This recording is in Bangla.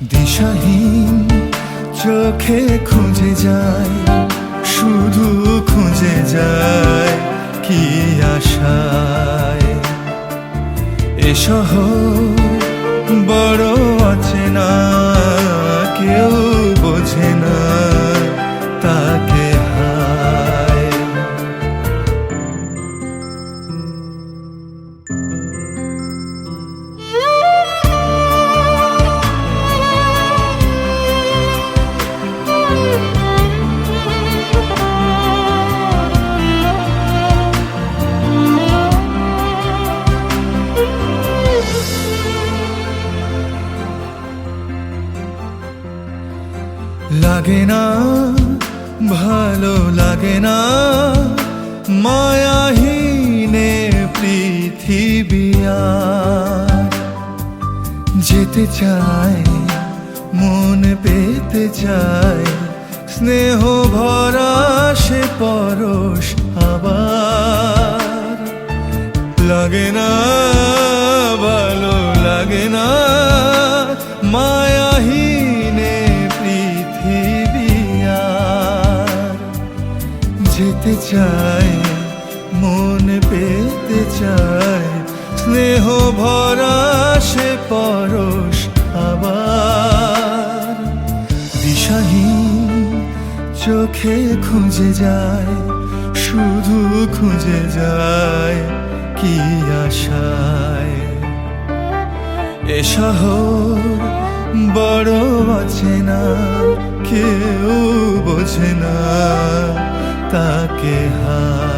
দিশাহীন চোখে খুঁজে যায়, শুধু খুঁজে যায় কি আশায়। এ শহর বড় অচেনা, কেউ বোঝে না তাকে হায়। লাগে না, ভালো লাগে না, মায়াহীনে পৃথিবী আর। যেতে চায় মন পেতে চায়, স্নেহ ভরা সে পরশ আবার। লাগে না, ভালো লাগে না, মায়াহীনে পৃথিবী আর। যেতে চায় মন পেতে চায়, স্নেহ ভরা সে পরশ আবার। দিশাহীন চোখে খুঁজে যায়, শুধু খুঁজে যায় কি আশায়। এ শহর বড় অচেনা, কেউ বোঝে না তাকে হায়।